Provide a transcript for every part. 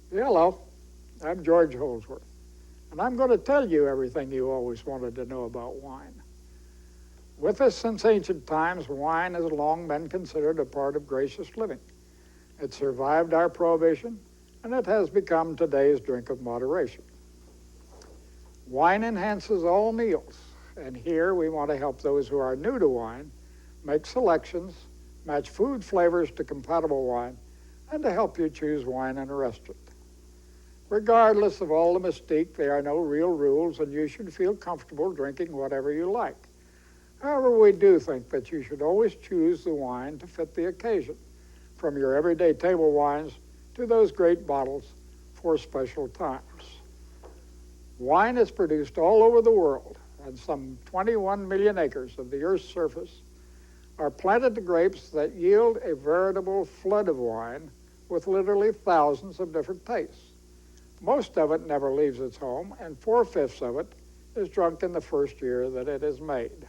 Hello, I'm George Holzwarth, and I'm going to tell you everything you always wanted to know about wine. With us since ancient times, wine has long been considered a part of gracious living. It survived our prohibition, and it has become today's drink of moderation. Wine enhances all meals, and here we want to help those who are new to wine make selections, match food flavors to compatible wine, and to help you choose wine in a restaurant. Regardless of all the mystique, there are no real rules, and you should feel comfortable drinking whatever you like. However, we do think that you should always choose the wine to fit the occasion, from your everyday table wines to those great bottles for special times. Wine is produced all over the world, and some 21 million acres of the Earth's surface are planted to grapes that yield a veritable flood of wine with literally thousands of different tastes. Most of it never leaves its home, and 4/5 of it is drunk in the first year that it is made.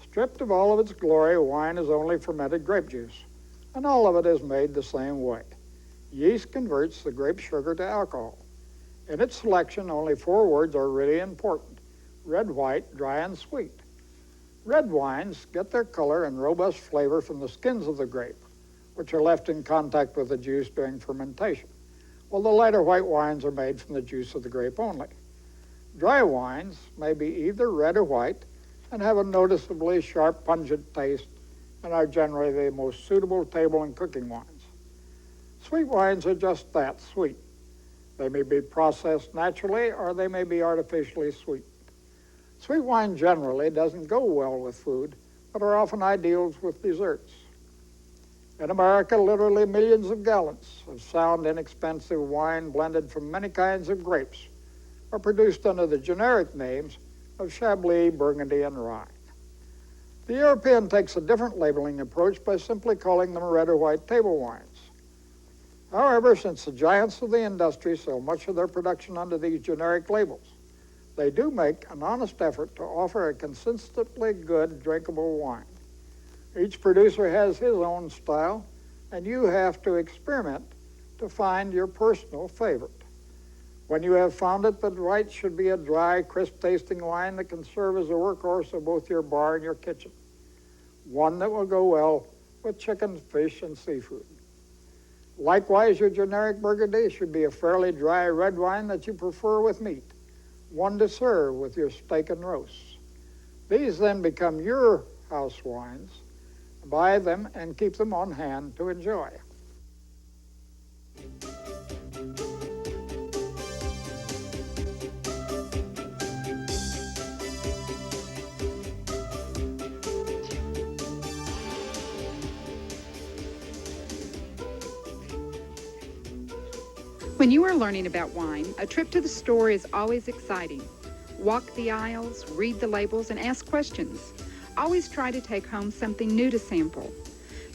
Stripped of all of its glory, wine is only fermented grape juice, and all of it is made the same way. Yeast converts the grape sugar to alcohol. In its selection, only 4 words are really important: red, white, dry, and sweet. Red wines get their color and robust flavor from the skins of the grape, which are left in contact with the juice during fermentation, while the lighter white wines are made from the juice of the grape only. Dry wines may be either red or white and have a noticeably sharp, pungent taste and are generally the most suitable table and cooking wines. Sweet wines are just that, sweet. They may be processed naturally or they may be artificially sweetened. Sweet wine generally doesn't go well with food, but are often ideal with desserts. In America, literally millions of gallons of sound, inexpensive wine blended from many kinds of grapes are produced under the generic names of Chablis, Burgundy, and Rhine. The European takes a different labeling approach by simply calling them red or white table wines. However, since the giants of the industry sell much of their production under these generic labels, they do make an honest effort to offer a consistently good, drinkable wine. Each producer has his own style, and you have to experiment to find your personal favorite. When you have found it, the right should be a dry, crisp-tasting wine that can serve as a workhorse of both your bar and your kitchen. One that will go well with chicken, fish, and seafood. Likewise, your generic Burgundy should be a fairly dry red wine that you prefer with meat, one to serve with your steak and roasts. These then become your house wines. Buy them and keep them on hand to enjoy. When you are learning about wine, a trip to the store is always exciting. Walk the aisles, read the labels, and ask questions. Always try to take home something new to sample.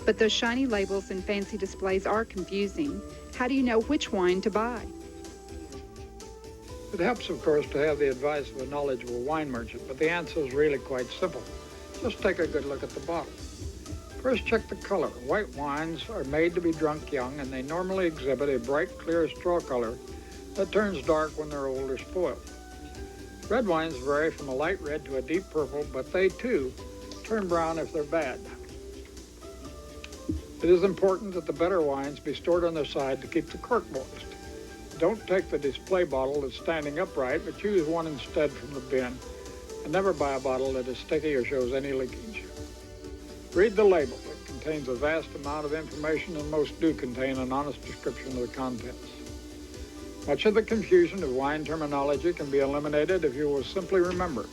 But those shiny labels and fancy displays are confusing. How do you know which wine to buy? It helps, of course, to have the advice of a knowledgeable wine merchant, but the answer is really quite simple. Just take a good look at the bottle. First, check the color. White wines are made to be drunk young, and they normally exhibit a bright, clear straw color that turns dark when they're old or spoiled. Red wines vary from a light red to a deep purple, but they, too, turn brown if they're bad. It is important that the better wines be stored on their side to keep the cork moist. Don't take the display bottle that's standing upright, but choose one instead from the bin, and never buy a bottle that is sticky or shows any leakage. Read the label. It contains a vast amount of information, and most do contain an honest description of the contents. Much of the confusion of wine terminology can be eliminated if you will simply remember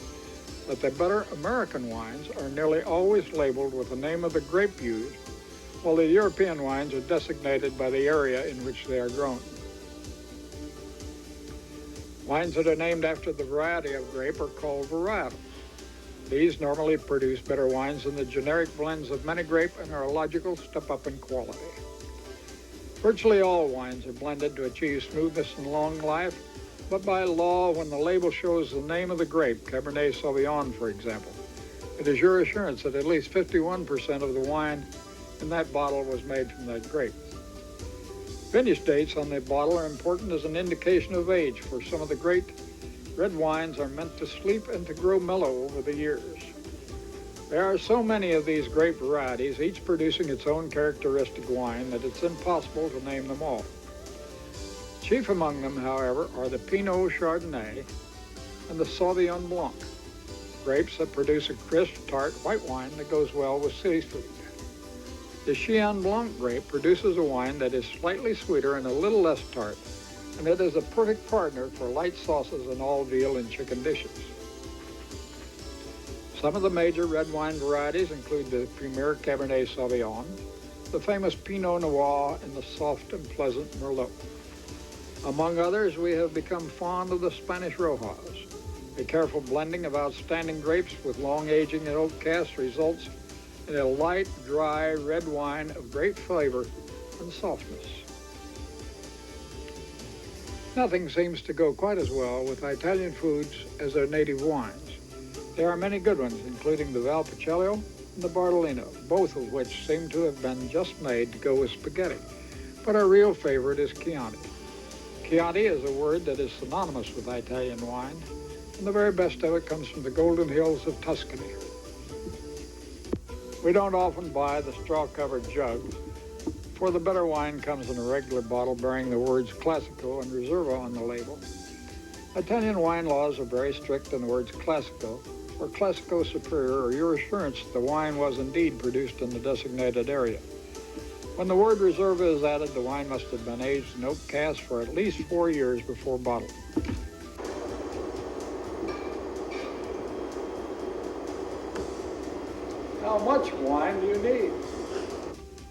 that the better American wines are nearly always labeled with the name of the grape used, while the European wines are designated by the area in which they are grown. Wines that are named after the variety of grape are called varietals. These normally produce better wines than the generic blends of many grape and are a logical step up in quality. Virtually all wines are blended to achieve smoothness and long life, but by law, when the label shows the name of the grape, Cabernet Sauvignon, for example, it is your assurance that at least 51% of the wine in that bottle was made from that grape. Finish dates on the bottle are important as an indication of age, for some of the great red wines are meant to sleep and to grow mellow over the years. There are so many of these grape varieties, each producing its own characteristic wine, that it's impossible to name them all. Chief among them, however, are the Pinot Chardonnay and the Sauvignon Blanc, grapes that produce a crisp, tart white wine that goes well with seafood. The Chenin Blanc grape produces a wine that is slightly sweeter and a little less tart, and it is a perfect partner for light sauces and all veal and chicken dishes. Some of the major red wine varieties include the Premier Cabernet Sauvignon, the famous Pinot Noir, and the soft and pleasant Merlot. Among others, we have become fond of the Spanish Rojas. A careful blending of outstanding grapes with long aging in oak casks results in a light, dry red wine of great flavor and softness. Nothing seems to go quite as well with Italian foods as their native wines. There are many good ones, including the Valpolicella and the Bartolino, both of which seem to have been just made to go with spaghetti. But our real favorite is Chianti. Chianti is a word that is synonymous with Italian wine, and the very best of it comes from the golden hills of Tuscany. We don't often buy the straw-covered jugs, for the better wine comes in a regular bottle bearing the words Classico and Reserva on the label. Italian wine laws are very strict on the words Classico or Classico Superior, or your assurance that the wine was indeed produced in the designated area. When the word Reserva is added, the wine must have been aged in oak casks for at least 4 years before bottling. How much wine do you need?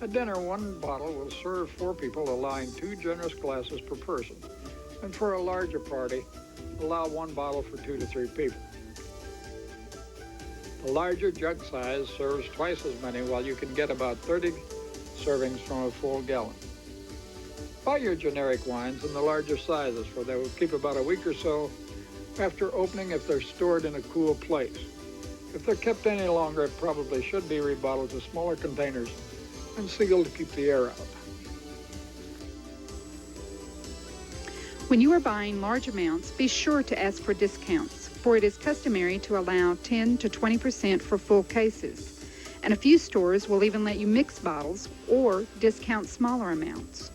At dinner, one bottle will serve 4 people, allowing 2 generous glasses per person. And for a larger party, allow 1 bottle for 2 to 3 people. The larger jug size serves twice as many, while you can get about 30 servings from a full gallon. Buy your generic wines in the larger sizes, for they will keep about a week or so after opening if they're stored in a cool place. If they're kept any longer, it probably should be rebottled to smaller containers and sealed to keep the air out. When you are buying large amounts, be sure to ask for discounts, for it is customary to allow 10 to 20% for full cases. And a few stores will even let you mix bottles or discount smaller amounts.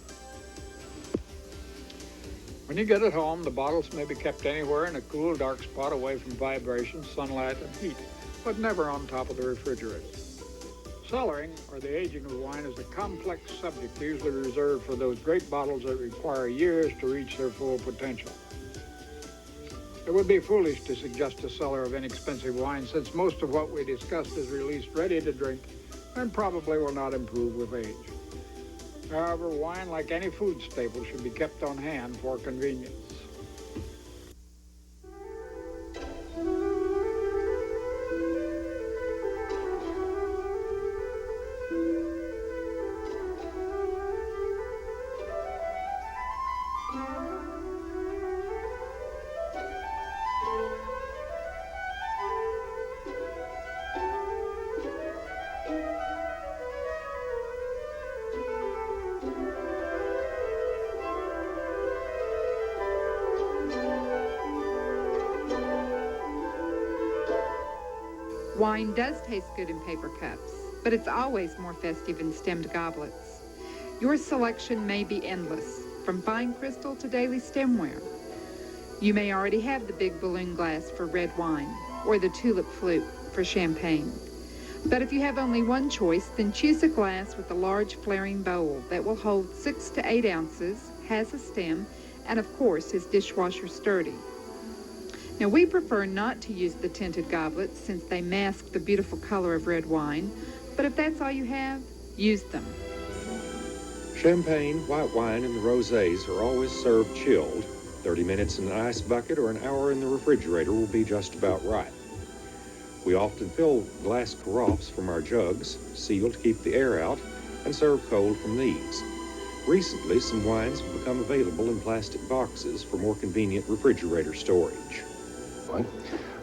When you get it home, the bottles may be kept anywhere in a cool, dark spot away from vibration, sunlight, and heat, but never on top of the refrigerator. Cellaring, or the aging of wine, is a complex subject usually reserved for those great bottles that require years to reach their full potential. It would be foolish to suggest a cellar of inexpensive wine, since most of what we discussed is released ready to drink and probably will not improve with age. However, wine, like any food staple, should be kept on hand for convenience. Wine does taste good in paper cups, but it's always more festive in stemmed goblets. Your selection may be endless, from fine crystal to daily stemware. You may already have the big balloon glass for red wine, or the tulip flute for champagne. But if you have only one choice, then choose a glass with a large flaring bowl that will hold 6 to 8 ounces, has a stem, and of course is dishwasher sturdy. Now, we prefer not to use the tinted goblets since they mask the beautiful color of red wine, but if that's all you have, use them. Champagne, white wine, and the rosés are always served chilled. 30 minutes in an ice bucket or an hour in the refrigerator will be just about right. We often fill glass carafes from our jugs, sealed to keep the air out, and serve cold from these. Recently, some wines have become available in plastic boxes for more convenient refrigerator storage.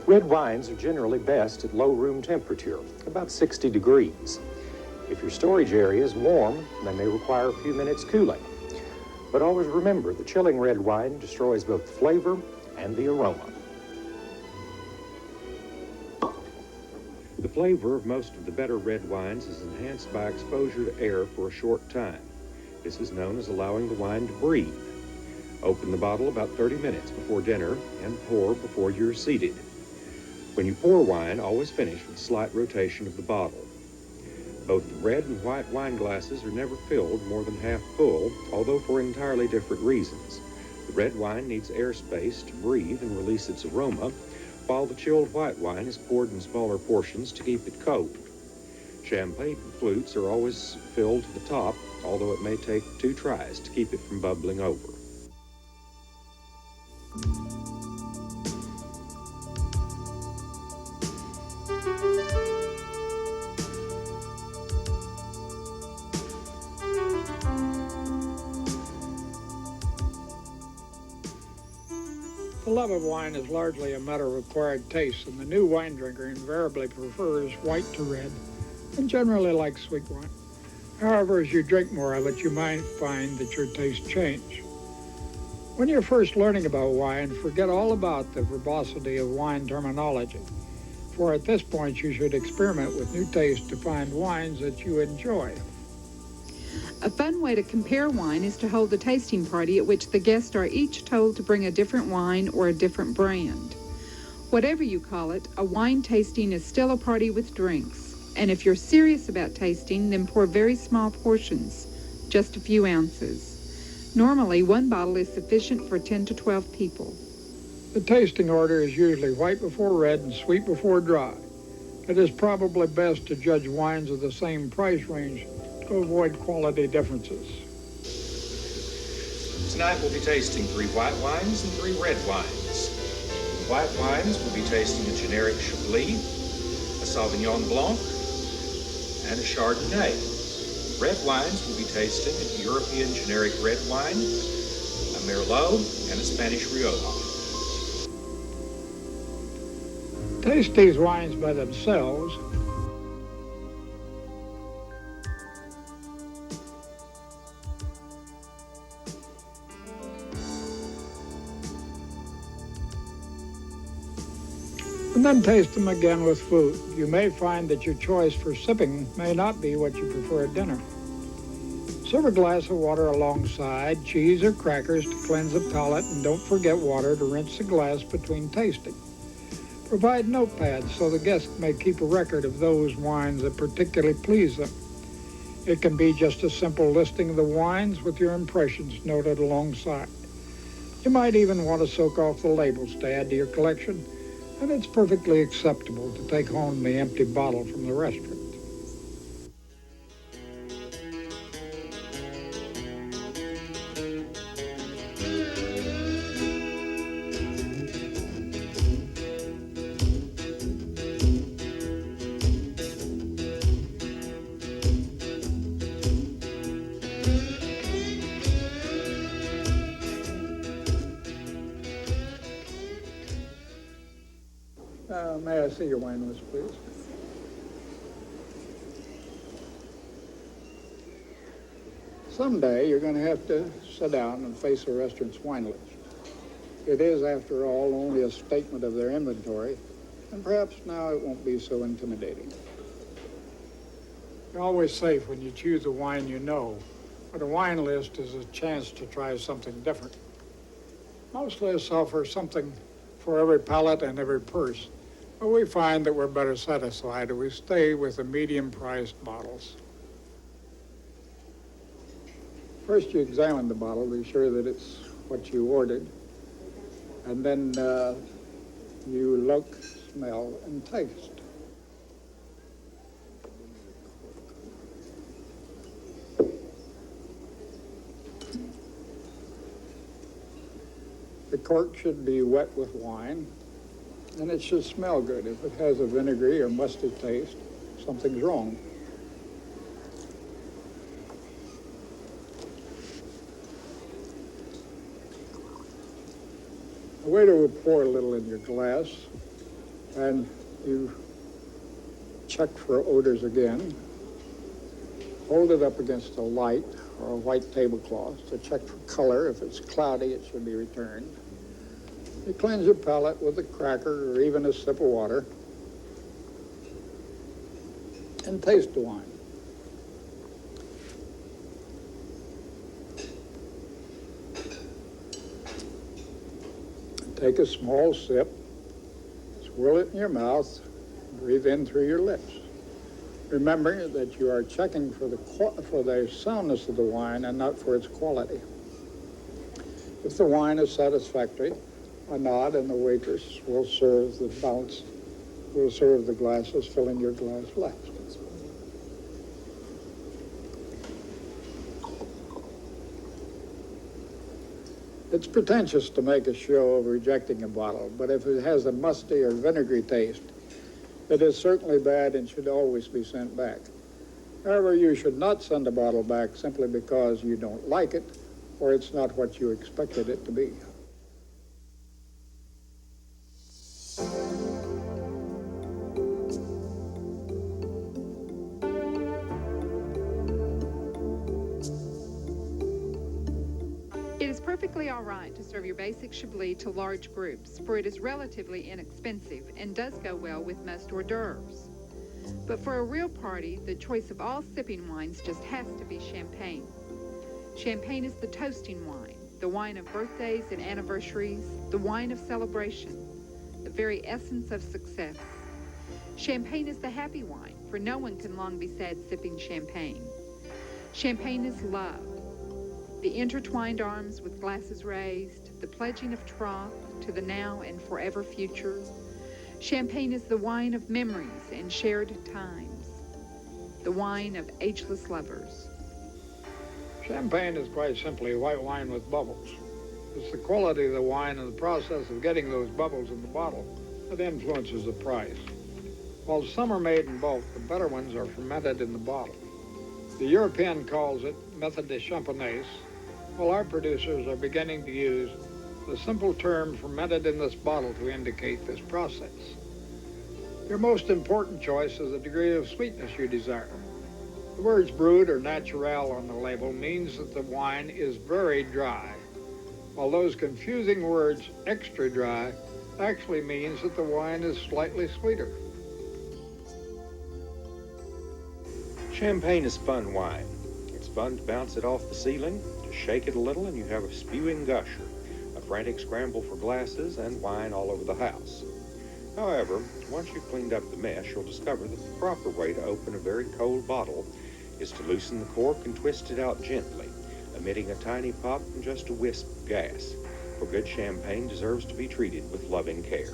Red wines are generally best at low room temperature, about 60 degrees. If your storage area is warm, they may require a few minutes cooling. But always remember, the chilling red wine destroys both the flavor and the aroma. The flavor of most of the better red wines is enhanced by exposure to air for a short time. This is known as allowing the wine to breathe. Open the bottle about 30 minutes before dinner and pour before you're seated. When you pour wine, always finish with a slight rotation of the bottle. Both the red and white wine glasses are never filled more than half full, although for entirely different reasons. The red wine needs airspace to breathe and release its aroma, while the chilled white wine is poured in smaller portions to keep it cold. Champagne flutes are always filled to the top, although it may take 2 tries to keep it from bubbling over. The love of wine is largely a matter of acquired taste, and the new wine drinker invariably prefers white to red and generally likes sweet wine. However, as you drink more of it, you might find that your tastes change. When you're first learning about wine, forget all about the verbosity of wine terminology, for at this point you should experiment with new tastes to find wines that you enjoy. A fun way to compare wine is to hold a tasting party at which the guests are each told to bring a different wine or a different brand. Whatever you call it, a wine tasting is still a party with drinks. And if you're serious about tasting, then pour very small portions, just a few ounces. Normally, 1 bottle is sufficient for 10 to 12 people. The tasting order is usually white before red and sweet before dry. It is probably best to judge wines of the same price range to avoid quality differences. Tonight we'll be tasting 3 white wines and 3 red wines. The white wines will be tasting a generic Chablis, a Sauvignon Blanc, and a Chardonnay. Red wines will be tasting a European generic red wine, a Merlot, and a Spanish Rioja. Taste these wines by themselves. And then taste them again with food. You may find that your choice for sipping may not be what you prefer at dinner. Serve a glass of water alongside, cheese or crackers to cleanse the palate, and don't forget water to rinse the glass between tasting. Provide notepads so the guests may keep a record of those wines that particularly please them. It can be just a simple listing of the wines with your impressions noted alongside. You might even want to soak off the labels to add to your collection, and it's perfectly acceptable to take home the empty bottle from the restaurant. May I see your wine list, please? Someday you're going to have to sit down and face a restaurant's wine list. It is, after all, only a statement of their inventory, and perhaps now it won't be so intimidating. You're always safe when you choose a wine you know, but a wine list is a chance to try something different. Most lists offer something for every palate and every purse. But we find that we're better satisfied if we stay with the medium-priced bottles. First, you examine the bottle, be sure that it's what you ordered, and then you look, smell, and taste. The cork should be wet with wine, and it should smell good. If it has a vinegary or musty taste, something's wrong. The waiter will pour a little in your glass, and you check for odors again. Hold it up against the light or a white tablecloth to check for color. If it's cloudy, it should be returned. You cleanse your palate with a cracker or even a sip of water and taste the wine. Take a small sip, swirl it in your mouth, breathe in through your lips. Remember that you are checking for the soundness of the wine and not for its quality. If the wine is satisfactory, a nod and the waitress will serve the glasses, filling your glass last. It's pretentious to make a show of rejecting a bottle, but if it has a musty or vinegary taste, it is certainly bad and should always be sent back. However, you should not send a bottle back simply because you don't like it or it's not what you expected it to be. It is perfectly all right to serve your basic Chablis to large groups, for it is relatively inexpensive and does go well with most hors d'oeuvres. But for a real party, the choice of all sipping wines just has to be champagne. Champagne is the toasting wine, the wine of birthdays and anniversaries, the wine of celebration, the very essence of success. Champagne is the happy wine, for no one can long be sad sipping champagne. Champagne is love. The intertwined arms with glasses raised, the pledging of troth to the now and forever future. Champagne is the wine of memories and shared times, the wine of ageless lovers. Champagne is quite simply white wine with bubbles. It's the quality of the wine and the process of getting those bubbles in the bottle that influences the price. While some are made in bulk, the better ones are fermented in the bottle. The European calls it method de champagner, while our producers are beginning to use the simple term fermented in this bottle to indicate this process. Your most important choice is the degree of sweetness you desire. The words brut or naturel on the label means that the wine is very dry, while those confusing words extra dry actually means that the wine is slightly sweeter. Champagne is fun wine. It's fun to bounce it off the ceiling, to shake it a little, and you have a spewing gusher, a frantic scramble for glasses, and wine all over the house. However, once you've cleaned up the mess, you'll discover that the proper way to open a very cold bottle is to loosen the cork and twist it out gently, emitting a tiny pop and just a wisp of gas, for good champagne deserves to be treated with loving care.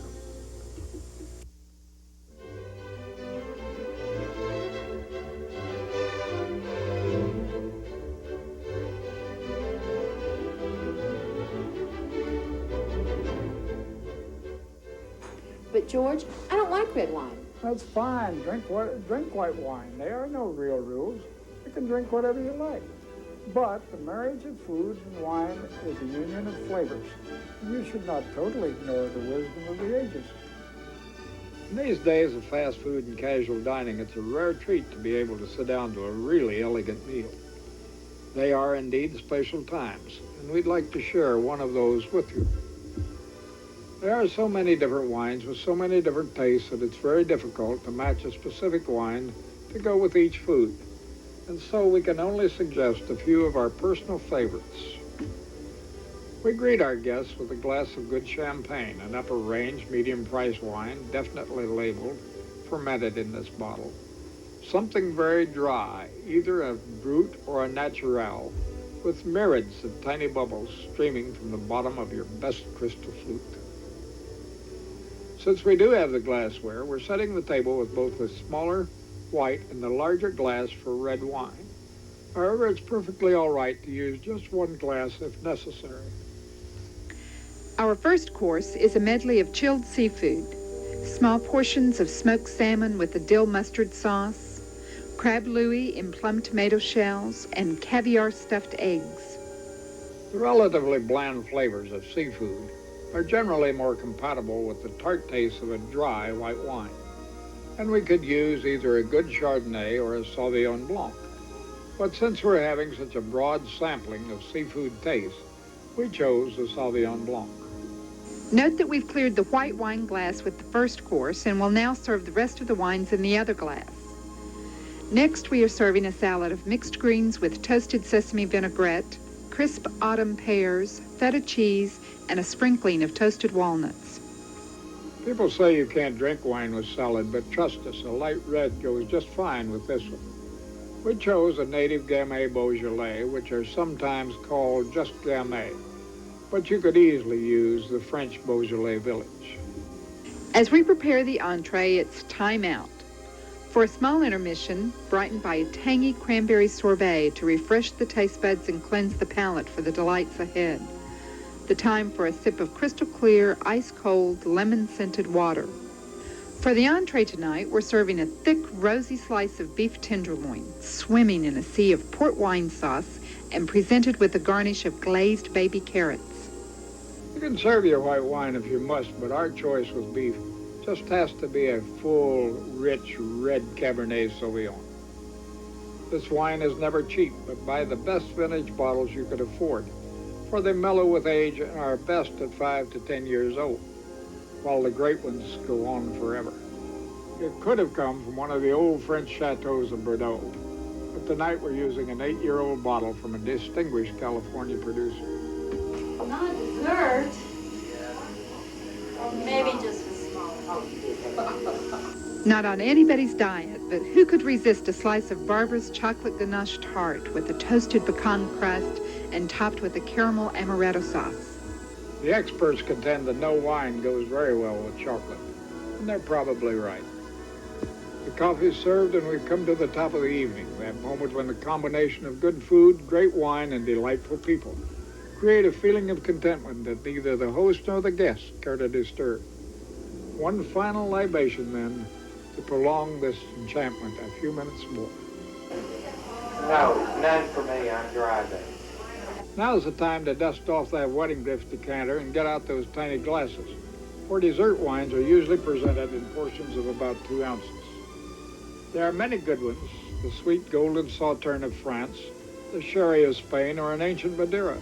But George, I don't like red wine. That's fine. Drink white wine. There are no real rules. You can drink whatever you like. But the marriage of food and wine is a union of flavors. You should not totally ignore the wisdom of the ages. In these days of fast food and casual dining, it's a rare treat to be able to sit down to a really elegant meal. They are indeed special times, and we'd like to share one of those with you. There are so many different wines with so many different tastes that it's very difficult to match a specific wine to go with each food. And so we can only suggest a few of our personal favorites. We greet our guests with a glass of good champagne, an upper range, medium price wine, definitely labeled, fermented in this bottle. Something very dry, either a brut or a naturel, with myriads of tiny bubbles streaming from the bottom of your best crystal flute. Since we do have the glassware, we're setting the table with both the smaller white and the larger glass for red wine. However, it's perfectly all right to use just one glass if necessary. Our first course is a medley of chilled seafood, small portions of smoked salmon with a dill mustard sauce, crab louis in plum tomato shells, and caviar stuffed eggs. The relatively bland flavors of seafood are generally more compatible with the tart taste of a dry white wine, and we could use either a good Chardonnay or a Sauvignon Blanc. But since we're having such a broad sampling of seafood tastes, we chose the Sauvignon Blanc. Note that we've cleared the white wine glass with the first course and will now serve the rest of the wines in the other glass. Next, we are serving a salad of mixed greens with toasted sesame vinaigrette, crisp autumn pears, feta cheese, and a sprinkling of toasted walnuts. People say you can't drink wine with salad, but trust us, a light red goes just fine with this one. We chose a native Gamay Beaujolais, which are sometimes called just Gamay, but you could easily use the French Beaujolais Village. As we prepare the entree, it's time out. For a small intermission, brightened by a tangy cranberry sorbet to refresh the taste buds and cleanse the palate for the delights ahead. The time for a sip of crystal clear, ice-cold, lemon-scented water. For the entree tonight, we're serving a thick, rosy slice of beef tenderloin, swimming in a sea of port wine sauce, and presented with a garnish of glazed baby carrots. You can serve your white wine if you must, but our choice with beef just has to be a full, rich, red Cabernet Sauvignon. This wine is never cheap, but buy the best vintage bottles you could afford, for they mellow with age and are best at 5 to 10 years old, while the great ones go on forever. It could have come from one of the old French chateaus of Bordeaux, but tonight we're using an 8-year-old bottle from a distinguished California producer. Not a dessert. Or maybe just a small. Not on anybody's diet, but who could resist a slice of Barbara's chocolate ganache tart with a toasted pecan crust and topped with a caramel amaretto sauce? The experts contend that no wine goes very well with chocolate, and they're probably right. The coffee's served and we've come to the top of the evening, that moment when the combination of good food, great wine, and delightful people create a feeling of contentment that neither the host nor the guests care to disturb. One final libation, then, to prolong this enchantment a few minutes more. No, none for me. I'm driving. Now's the time to dust off that wedding gift decanter and get out those tiny glasses, for dessert wines are usually presented in portions of about 2 ounces. There are many good ones, the sweet golden Sauterne of France, the sherry of Spain, or an ancient Madeira.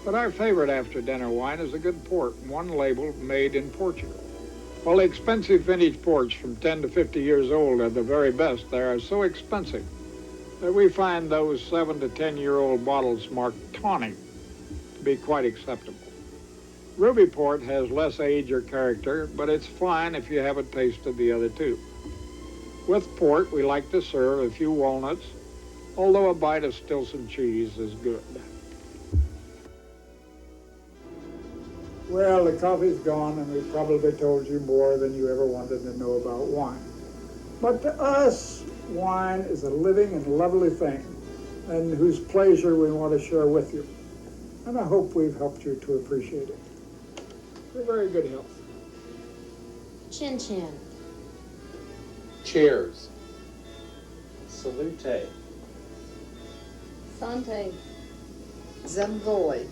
But our favorite after-dinner wine is a good port, one labeled made in Portugal. While the expensive vintage ports from 10 to 50 years old are the very best, they are so expensive that we find those 7 to 10-year-old bottles marked tawny to be quite acceptable. Ruby Port has less age or character, but it's fine if you haven't tasted the other two. With port, we like to serve a few walnuts, although a bite of Stilton cheese is good. Well, the coffee's gone, and we've probably told you more than you ever wanted to know about wine. But to us, wine is a living and lovely thing, and whose pleasure we want to share with you. And I hope we've helped you to appreciate it. For very good health. Chin chin. Cheers. Salute. Santé. Zamvoy.